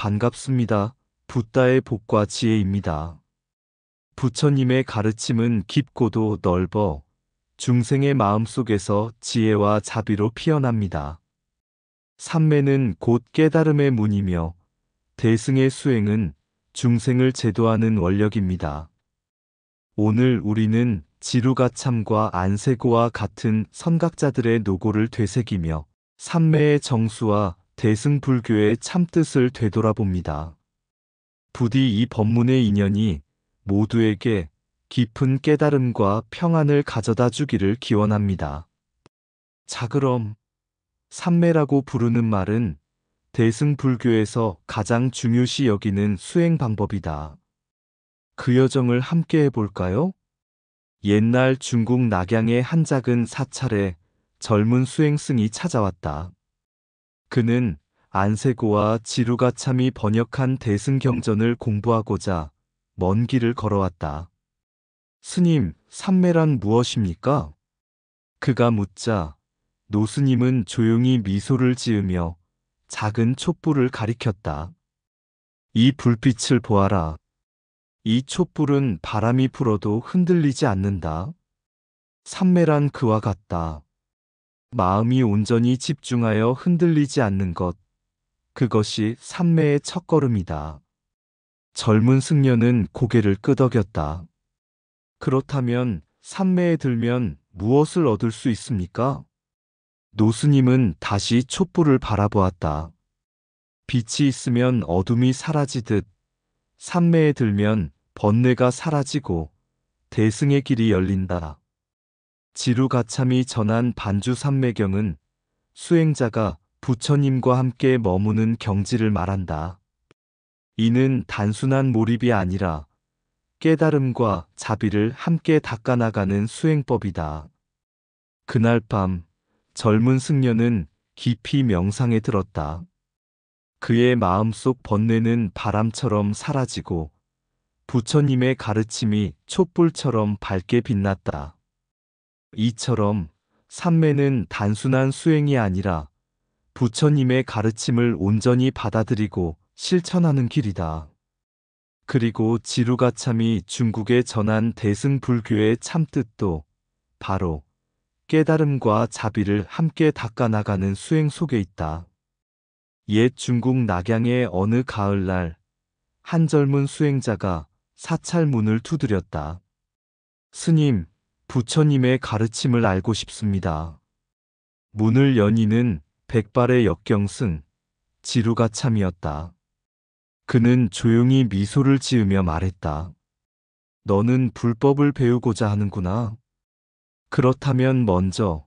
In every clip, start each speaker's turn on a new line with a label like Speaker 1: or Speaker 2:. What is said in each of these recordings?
Speaker 1: 반갑습니다. 붓다의 복과 지혜입니다. 부처님의 가르침은 깊고도 넓어 중생의 마음속에서 지혜와 자비로 피어납니다. 삼매는 곧 깨달음의 문이며 대승의 수행은 중생을 제도하는 원력입니다. 오늘 우리는 지루가참과 안세고와 같은 선각자들의 노고를 되새기며 삼매의 정수와 대승불교의 참뜻을 되돌아봅니다. 부디 이 법문의 인연이 모두에게 깊은 깨달음과 평안을 가져다 주기를 기원합니다. 자, 그럼 삼매라고 부르는 말은 대승불교에서 가장 중요시 여기는 수행 방법이다. 그 여정을 함께 해볼까요? 옛날 중국 낙양의 한 작은 사찰에 젊은 수행승이 찾아왔다. 그는 안세고와 지루가참이 번역한 대승경전을 공부하고자 먼 길을 걸어왔다. 스님, 삼매란 무엇입니까? 그가 묻자 노스님은 조용히 미소를 지으며 작은 촛불을 가리켰다. 이 불빛을 보아라. 이 촛불은 바람이 불어도 흔들리지 않는다. 삼매란 그와 같다. 마음이 온전히 집중하여 흔들리지 않는 것, 그것이 삼매의 첫걸음이다. 젊은 승려는 고개를 끄덕였다. 그렇다면 삼매에 들면 무엇을 얻을 수 있습니까? 노스님은 다시 촛불을 바라보았다. 빛이 있으면 어둠이 사라지듯 삼매에 들면 번뇌가 사라지고 대승의 길이 열린다. 지루가참이 전한 반주삼매경은 수행자가 부처님과 함께 머무는 경지를 말한다. 이는 단순한 몰입이 아니라 깨달음과 자비를 함께 닦아나가는 수행법이다. 그날 밤 젊은 승려는 깊이 명상에 들었다. 그의 마음속 번뇌는 바람처럼 사라지고 부처님의 가르침이 촛불처럼 밝게 빛났다. 이처럼 삼매는 단순한 수행이 아니라 부처님의 가르침을 온전히 받아들이고 실천하는 길이다. 그리고 지루가참이 중국에 전한 대승불교의 참뜻도 바로 깨달음과 자비를 함께 닦아나가는 수행 속에 있다. 옛 중국 낙양의 어느 가을날 한 젊은 수행자가 사찰 문을 두드렸다. 스님, 부처님의 가르침을 알고 싶습니다. 문을 연 이는 백발의 역경승, 지루가참이었다. 그는 조용히 미소를 지으며 말했다. 너는 불법을 배우고자 하는구나. 그렇다면 먼저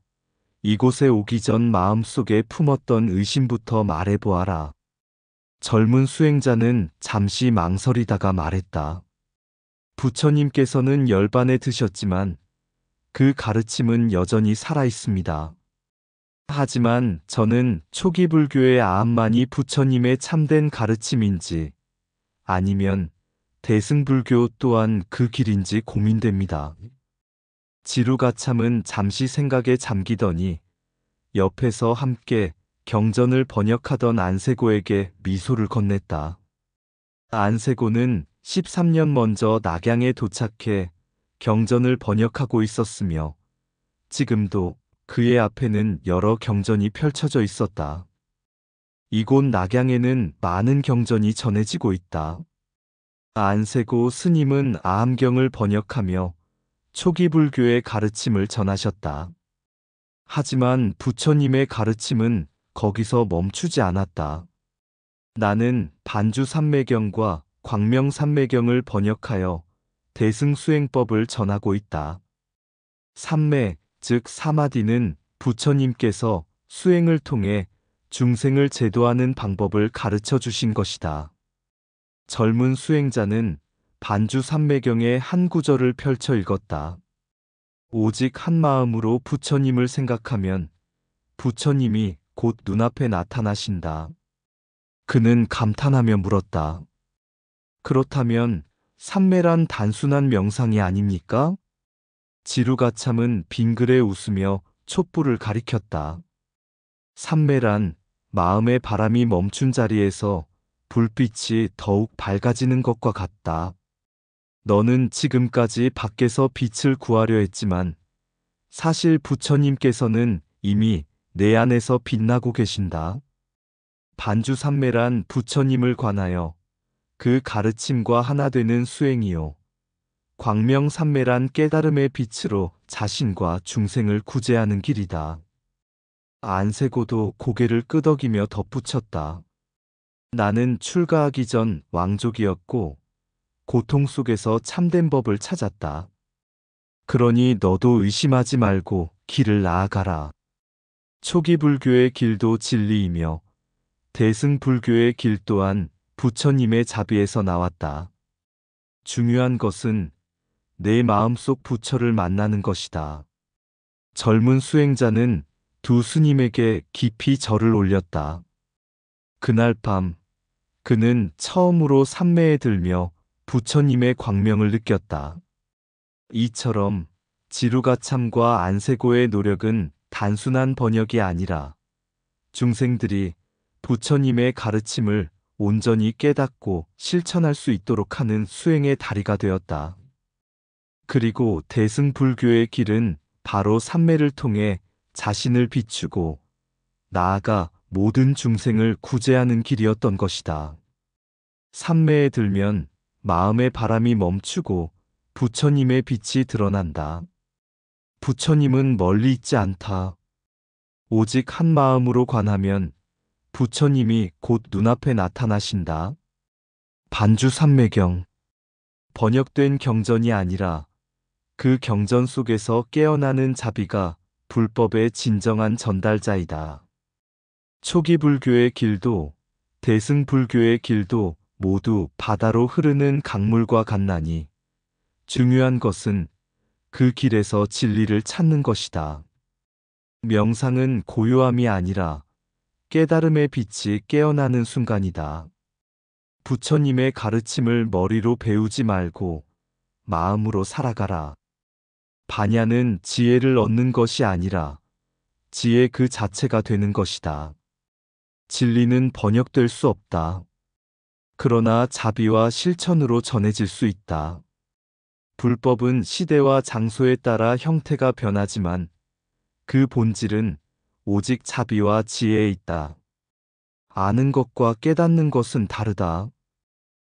Speaker 1: 이곳에 오기 전 마음속에 품었던 의심부터 말해보아라. 젊은 수행자는 잠시 망설이다가 말했다. 부처님께서는 열반에 드셨지만 그 가르침은 여전히 살아있습니다. 하지만 저는 초기 불교의 아함만이 부처님의 참된 가르침인지 아니면 대승불교 또한 그 길인지 고민됩니다. 지루가참은 잠시 생각에 잠기더니 옆에서 함께 경전을 번역하던 안세고에게 미소를 건넸다. 안세고는 13년 먼저 낙양에 도착해 경전을 번역하고 있었으며 지금도 그의 앞에는 여러 경전이 펼쳐져 있었다. 이곳 낙양에는 많은 경전이 전해지고 있다. 안세고 스님은 아함경을 번역하며 초기 불교의 가르침을 전하셨다. 하지만 부처님의 가르침은 거기서 멈추지 않았다. 나는 반주삼매경과 광명삼매경을 번역하여 대승수행법을 전하고 있다. 삼매, 즉 사마디는 부처님께서 수행을 통해 중생을 제도하는 방법을 가르쳐 주신 것이다. 젊은 수행자는 반주삼매경의 한 구절을 펼쳐 읽었다. 오직 한 마음으로 부처님을 생각하면 부처님이 곧 눈앞에 나타나신다. 그는 감탄하며 물었다. 그렇다면 삼매란 단순한 명상이 아닙니까? 지루가참은 빙그레 웃으며 촛불을 가리켰다. 삼매란 마음의 바람이 멈춘 자리에서 불빛이 더욱 밝아지는 것과 같다. 너는 지금까지 밖에서 빛을 구하려 했지만 사실 부처님께서는 이미 내 안에서 빛나고 계신다. 반주삼매란 부처님을 관하여 그 가르침과 하나 되는 수행이요. 광명삼매란 깨달음의 빛으로 자신과 중생을 구제하는 길이다. 안세고도 고개를 끄덕이며 덧붙였다. 나는 출가하기 전 왕족이었고 고통 속에서 참된 법을 찾았다. 그러니 너도 의심하지 말고 길을 나아가라. 초기 불교의 길도 진리이며 대승불교의 길 또한 부처님의 자비에서 나왔다. 중요한 것은 내 마음속 부처를 만나는 것이다. 젊은 수행자는 두 스님에게 깊이 절을 올렸다. 그날 밤 그는 처음으로 삼매에 들며 부처님의 광명을 느꼈다. 이처럼 지루가참과 안세고의 노력은 단순한 번역이 아니라 중생들이 부처님의 가르침을 온전히 깨닫고 실천할 수 있도록 하는 수행의 다리가 되었다. 그리고 대승불교의 길은 바로 삼매를 통해 자신을 비추고 나아가 모든 중생을 구제하는 길이었던 것이다. 삼매에 들면 마음의 바람이 멈추고 부처님의 빛이 드러난다. 부처님은 멀리 있지 않다. 오직 한 마음으로 관하면 부처님이 곧 눈앞에 나타나신다. 반주삼매경. 번역된 경전이 아니라 그 경전 속에서 깨어나는 자비가 불법의 진정한 전달자이다. 초기 불교의 길도 대승불교의 길도 모두 바다로 흐르는 강물과 같나니 중요한 것은 그 길에서 진리를 찾는 것이다. 명상은 고요함이 아니라 깨달음의 빛이 깨어나는 순간이다. 부처님의 가르침을 머리로 배우지 말고 마음으로 살아가라. 반야는 지혜를 얻는 것이 아니라 지혜 그 자체가 되는 것이다. 진리는 번역될 수 없다. 그러나 자비와 실천으로 전해질 수 있다. 불법은 시대와 장소에 따라 형태가 변하지만 그 본질은 오직 자비와 지혜에 있다. 아는 것과 깨닫는 것은 다르다.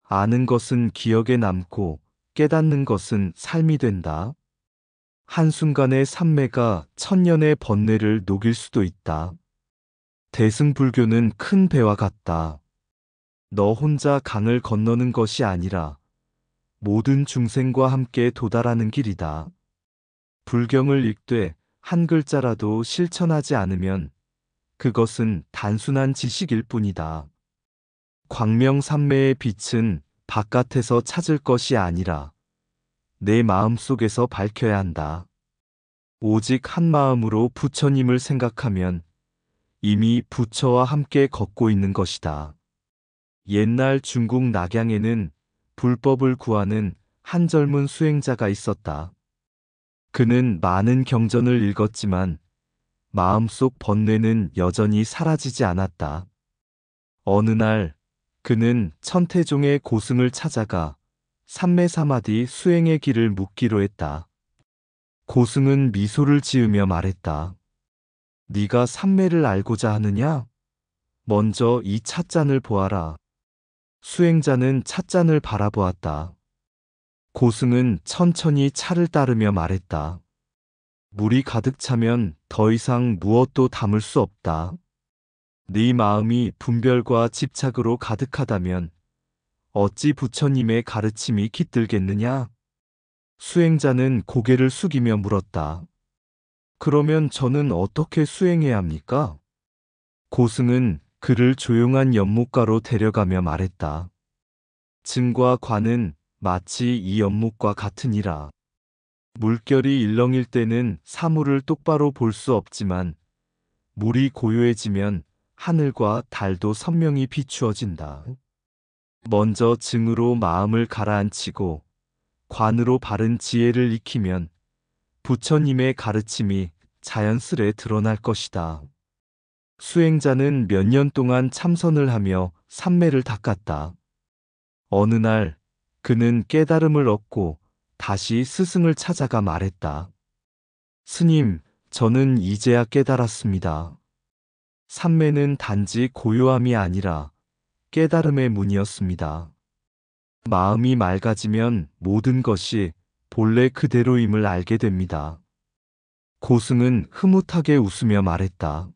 Speaker 1: 아는 것은 기억에 남고 깨닫는 것은 삶이 된다. 한순간의 삼매가 천년의 번뇌를 녹일 수도 있다. 대승불교는 큰 배와 같다. 너 혼자 강을 건너는 것이 아니라 모든 중생과 함께 도달하는 길이다. 불경을 읽되 한 글자라도 실천하지 않으면 그것은 단순한 지식일 뿐이다. 광명삼매의 빛은 바깥에서 찾을 것이 아니라 내 마음속에서 밝혀야 한다. 오직 한 마음으로 부처님을 생각하면 이미 부처와 함께 걷고 있는 것이다. 옛날 중국 낙양에는 불법을 구하는 한 젊은 수행자가 있었다. 그는 많은 경전을 읽었지만 마음속 번뇌는 여전히 사라지지 않았다. 어느 날 그는 천태종의 고승을 찾아가 삼매사마디 수행의 길을 묻기로 했다. 고승은 미소를 지으며 말했다. 네가 삼매를 알고자 하느냐? 먼저 이 찻잔을 보아라. 수행자는 찻잔을 바라보았다. 고승은 천천히 차를 따르며 말했다. 물이 가득 차면 더 이상 무엇도 담을 수 없다. 네 마음이 분별과 집착으로 가득하다면 어찌 부처님의 가르침이 깃들겠느냐? 수행자는 고개를 숙이며 물었다. 그러면 저는 어떻게 수행해야 합니까? 고승은 그를 조용한 연못가로 데려가며 말했다. 증과 관은 마치 이 연못과 같으니라. 물결이 일렁일 때는 사물을 똑바로 볼 수 없지만 물이 고요해지면 하늘과 달도 선명히 비추어진다. 먼저 증으로 마음을 가라앉히고 관으로 바른 지혜를 익히면 부처님의 가르침이 자연스레 드러날 것이다. 수행자는 몇 년 동안 참선을 하며 삼매를 닦았다. 어느 날 그는 깨달음을 얻고 다시 스승을 찾아가 말했다. 스님, 저는 이제야 깨달았습니다. 삼매는 단지 고요함이 아니라 깨달음의 문이었습니다. 마음이 맑아지면 모든 것이 본래 그대로임을 알게 됩니다. 고승은 흐뭇하게 웃으며 말했다.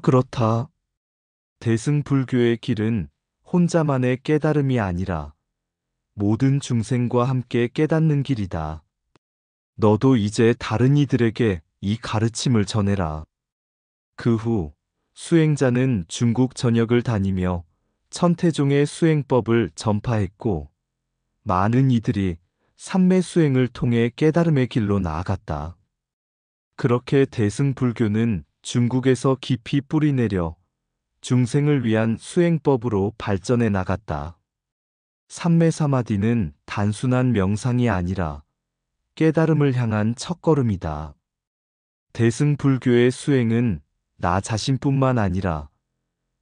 Speaker 1: 그렇다. 대승불교의 길은 혼자만의 깨달음이 아니라 모든 중생과 함께 깨닫는 길이다. 너도 이제 다른 이들에게 이 가르침을 전해라. 그 후 수행자는 중국 전역을 다니며 천태종의 수행법을 전파했고 많은 이들이 삼매 수행을 통해 깨달음의 길로 나아갔다. 그렇게 대승불교는 중국에서 깊이 뿌리내려 중생을 위한 수행법으로 발전해 나갔다. 삼매사마디는 단순한 명상이 아니라 깨달음을 향한 첫걸음이다. 대승불교의 수행은 나 자신뿐만 아니라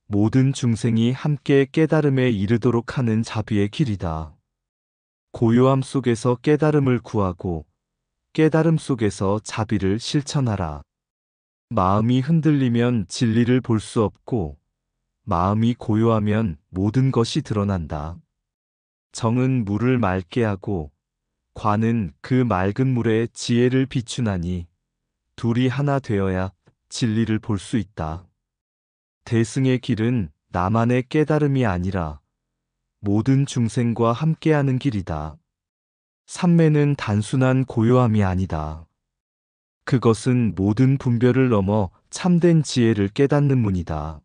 Speaker 1: 모든 중생이 함께 깨달음에 이르도록 하는 자비의 길이다. 고요함 속에서 깨달음을 구하고 깨달음 속에서 자비를 실천하라. 마음이 흔들리면 진리를 볼 수 없고 마음이 고요하면 모든 것이 드러난다. 정은 물을 맑게 하고 관은 그 맑은 물에 지혜를 비추나니 둘이 하나 되어야 진리를 볼 수 있다. 대승의 길은 나만의 깨달음이 아니라 모든 중생과 함께하는 길이다. 삼매는 단순한 고요함이 아니다. 그것은 모든 분별을 넘어 참된 지혜를 깨닫는 문이다.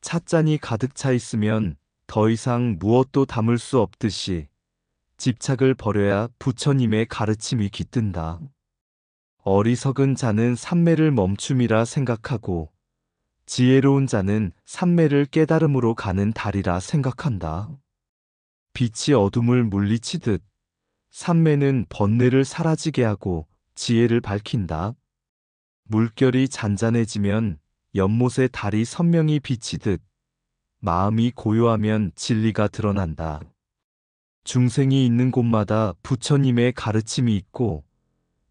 Speaker 1: 찻잔이 가득 차 있으면 더 이상 무엇도 담을 수 없듯이 집착을 버려야 부처님의 가르침이 깃든다. 어리석은 자는 삼매를 멈춤이라 생각하고 지혜로운 자는 삼매를 깨달음으로 가는 달이라 생각한다. 빛이 어둠을 물리치듯 삼매는 번뇌를 사라지게 하고 지혜를 밝힌다. 물결이 잔잔해지면 연못의 달이 선명히 비치듯 마음이 고요하면 진리가 드러난다. 중생이 있는 곳마다 부처님의 가르침이 있고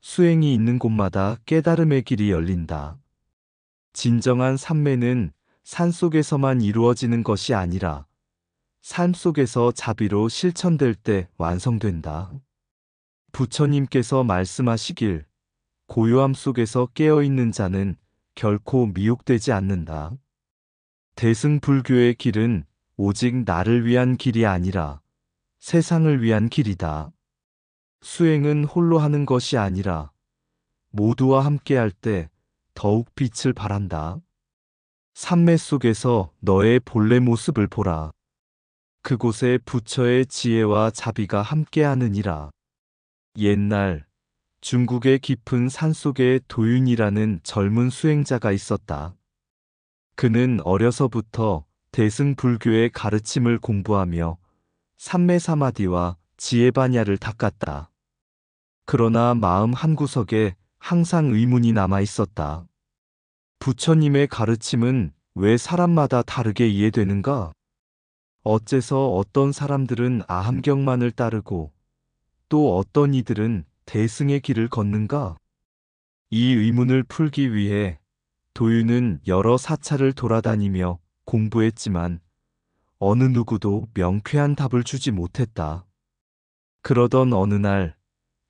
Speaker 1: 수행이 있는 곳마다 깨달음의 길이 열린다. 진정한 삼매는 산속에서만 이루어지는 것이 아니라 삶 속에서 자비로 실천될 때 완성된다. 부처님께서 말씀하시길 고요함 속에서 깨어있는 자는 결코 미혹되지 않는다. 대승불교의 길은 오직 나를 위한 길이 아니라 세상을 위한 길이다. 수행은 홀로 하는 것이 아니라 모두와 함께할 때 더욱 빛을 발한다. 삼매 속에서 너의 본래 모습을 보라. 그곳에 부처의 지혜와 자비가 함께하느니라. 옛날 중국의 깊은 산속에 도윤이라는 젊은 수행자가 있었다. 그는 어려서부터 대승불교의 가르침을 공부하며 삼매사마디와 지혜반야를 닦았다. 그러나 마음 한구석에 항상 의문이 남아 있었다. 부처님의 가르침은 왜 사람마다 다르게 이해되는가? 어째서 어떤 사람들은 아함경만을 따르고 또 어떤 이들은 대승의 길을 걷는가? 이 의문을 풀기 위해 도윤은 여러 사찰을 돌아다니며 공부했지만 어느 누구도 명쾌한 답을 주지 못했다. 그러던 어느 날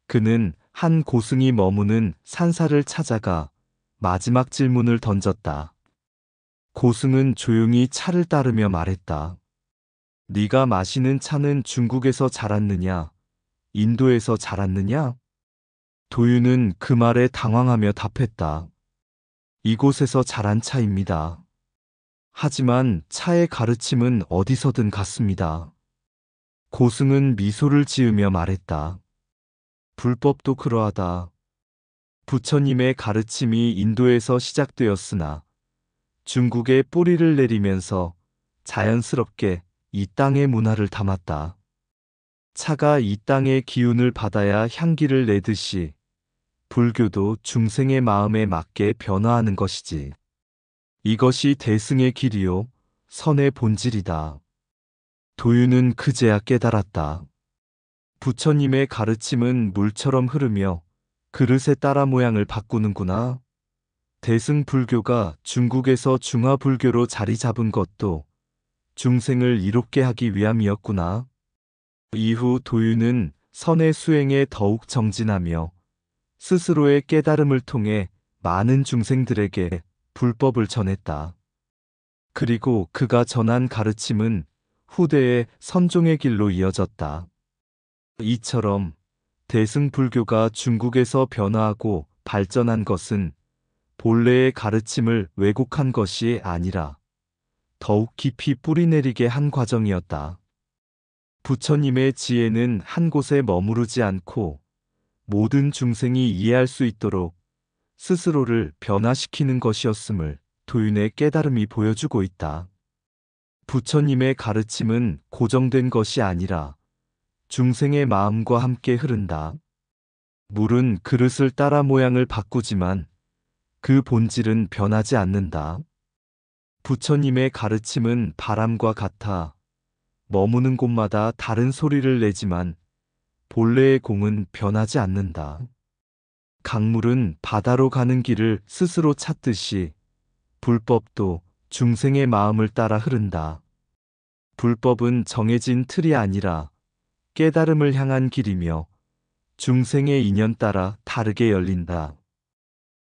Speaker 1: 그는 한 고승이 머무는 산사를 찾아가 마지막 질문을 던졌다. 고승은 조용히 차를 따르며 말했다. 네가 마시는 차는 중국에서 자랐느냐? 인도에서 자랐느냐? 도윤은 그 말에 당황하며 답했다. 이곳에서 자란 차입니다. 하지만 차의 가르침은 어디서든 같습니다. 고승은 미소를 지으며 말했다. 불법도 그러하다. 부처님의 가르침이 인도에서 시작되었으나 중국에 뿌리를 내리면서 자연스럽게 이 땅의 문화를 담았다. 차가 이 땅의 기운을 받아야 향기를 내듯이 불교도 중생의 마음에 맞게 변화하는 것이지. 이것이 대승의 길이요, 선의 본질이다. 도윤은 그제야 깨달았다. 부처님의 가르침은 물처럼 흐르며 그릇에 따라 모양을 바꾸는구나. 대승불교가 중국에서 중화불교로 자리 잡은 것도 중생을 이롭게 하기 위함이었구나. 이후 도윤은 선의 수행에 더욱 정진하며 스스로의 깨달음을 통해 많은 중생들에게 불법을 전했다. 그리고 그가 전한 가르침은 후대의 선종의 길로 이어졌다. 이처럼 대승불교가 중국에서 변화하고 발전한 것은 본래의 가르침을 왜곡한 것이 아니라 더욱 깊이 뿌리내리게 한 과정이었다. 부처님의 지혜는 한 곳에 머무르지 않고 모든 중생이 이해할 수 있도록 스스로를 변화시키는 것이었음을 도윤의 깨달음이 보여주고 있다. 부처님의 가르침은 고정된 것이 아니라 중생의 마음과 함께 흐른다. 물은 그릇을 따라 모양을 바꾸지만 그 본질은 변하지 않는다. 부처님의 가르침은 바람과 같아 머무는 곳마다 다른 소리를 내지만 본래의 공은 변하지 않는다. 강물은 바다로 가는 길을 스스로 찾듯이 불법도 중생의 마음을 따라 흐른다. 불법은 정해진 틀이 아니라 깨달음을 향한 길이며 중생의 인연 따라 다르게 열린다.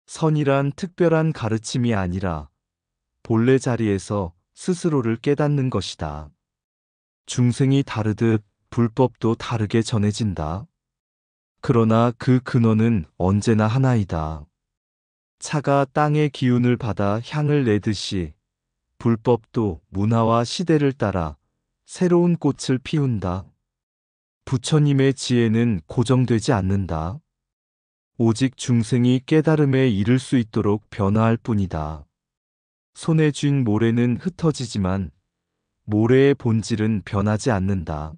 Speaker 1: 선이란 특별한 가르침이 아니라 본래 자리에서 스스로를 깨닫는 것이다. 중생이 다르듯 불법도 다르게 전해진다. 그러나 그 근원은 언제나 하나이다. 차가 땅의 기운을 받아 향을 내듯이 불법도 문화와 시대를 따라 새로운 꽃을 피운다. 부처님의 지혜는 고정되지 않는다. 오직 중생이 깨달음에 이를 수 있도록 변화할 뿐이다. 손에 쥔 모래는 흩어지지만 모래의 본질은 변하지 않는다.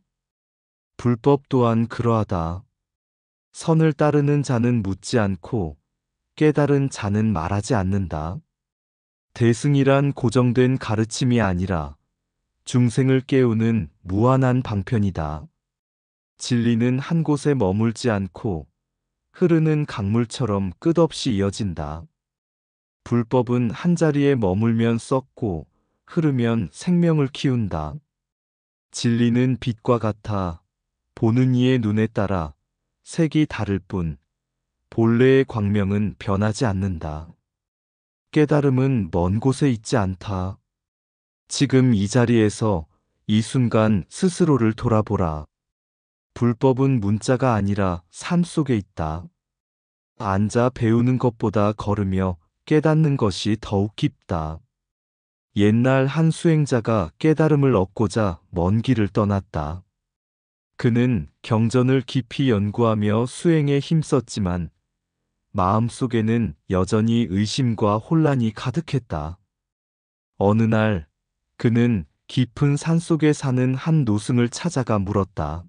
Speaker 1: 불법 또한 그러하다. 선을 따르는 자는 묻지 않고 깨달은 자는 말하지 않는다. 대승이란 고정된 가르침이 아니라 중생을 깨우는 무한한 방편이다. 진리는 한 곳에 머물지 않고 흐르는 강물처럼 끝없이 이어진다. 불법은 한자리에 머물면 썩고 흐르면 생명을 키운다. 진리는 빛과 같아 보는 이의 눈에 따라 색이 다를 뿐 본래의 광명은 변하지 않는다. 깨달음은 먼 곳에 있지 않다. 지금 이 자리에서 이 순간 스스로를 돌아보라. 불법은 문자가 아니라 삶 속에 있다. 앉아 배우는 것보다 걸으며 깨닫는 것이 더욱 깊다. 옛날 한 수행자가 깨달음을 얻고자 먼 길을 떠났다. 그는 경전을 깊이 연구하며 수행에 힘썼지만 마음속에는 여전히 의심과 혼란이 가득했다. 어느 날 그는 깊은 산속에 사는 한 노승을 찾아가 물었다.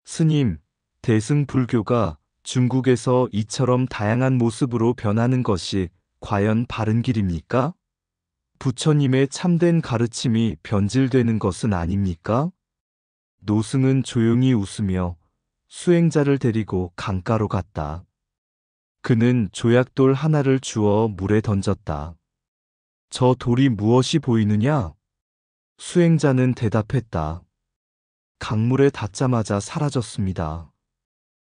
Speaker 1: 스님, 대승불교가 중국에서 이처럼 다양한 모습으로 변하는 것이 과연 바른 길입니까? 부처님의 참된 가르침이 변질되는 것은 아닙니까? 노승은 조용히 웃으며 수행자를 데리고 강가로 갔다. 그는 조약돌 하나를 주워 물에 던졌다. 저 돌이 무엇이 보이느냐? 수행자는 대답했다. 강물에 닿자마자 사라졌습니다.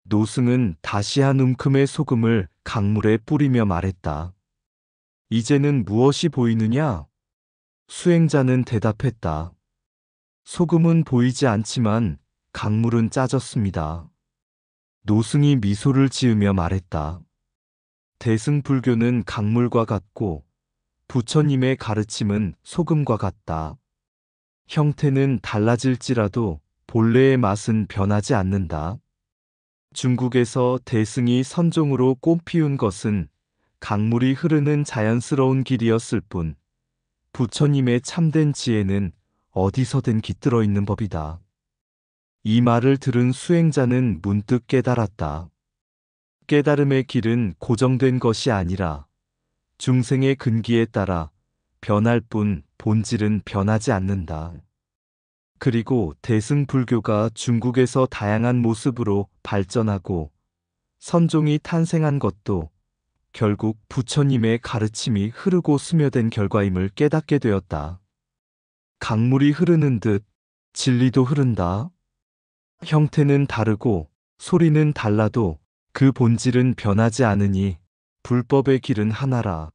Speaker 1: 노승은 다시 한 움큼의 소금을 강물에 뿌리며 말했다. 이제는 무엇이 보이느냐? 수행자는 대답했다. 소금은 보이지 않지만 강물은 짜졌습니다. 노승이 미소를 지으며 말했다. 대승불교는 강물과 같고 부처님의 가르침은 소금과 같다. 형태는 달라질지라도 본래의 맛은 변하지 않는다. 중국에서 대승이 선종으로 꽃 피운 것은 강물이 흐르는 자연스러운 길이었을 뿐 부처님의 참된 지혜는 어디서든 깃들어 있는 법이다. 이 말을 들은 수행자는 문득 깨달았다. 깨달음의 길은 고정된 것이 아니라 중생의 근기에 따라 변할 뿐 본질은 변하지 않는다. 그리고 대승불교가 중국에서 다양한 모습으로 발전하고 선종이 탄생한 것도 결국 부처님의 가르침이 흐르고 스며든 결과임을 깨닫게 되었다. 강물이 흐르는 듯 진리도 흐른다. 형태는 다르고 소리는 달라도 그 본질은 변하지 않으니 불법의 길은 하나라.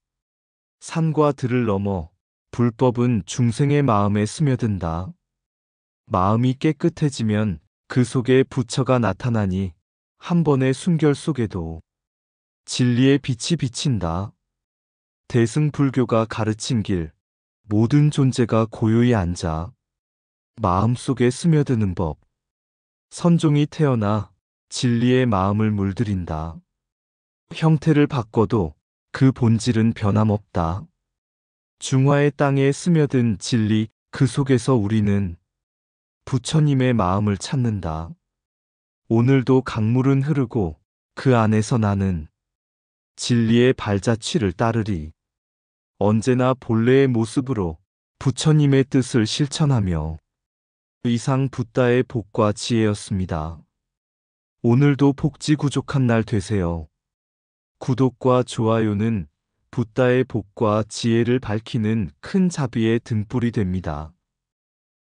Speaker 1: 산과 들을 넘어 불법은 중생의 마음에 스며든다. 마음이 깨끗해지면 그 속에 부처가 나타나니 한 번의 순결 속에도 진리의 빛이 비친다. 대승불교가 가르친 길, 모든 존재가 고요히 앉아 마음속에 스며드는 법. 선종이 태어나 진리의 마음을 물들인다. 형태를 바꿔도 그 본질은 변함없다. 중화의 땅에 스며든 진리, 그 속에서 우리는 부처님의 마음을 찾는다. 오늘도 강물은 흐르고 그 안에서 나는 진리의 발자취를 따르리. 언제나 본래의 모습으로 부처님의 뜻을 실천하며. 이상 붓다의 복과 지혜였습니다. 오늘도 복지구족한 날 되세요. 구독과 좋아요는 붓다의 복과 지혜를 밝히는 큰 자비의 등불이 됩니다.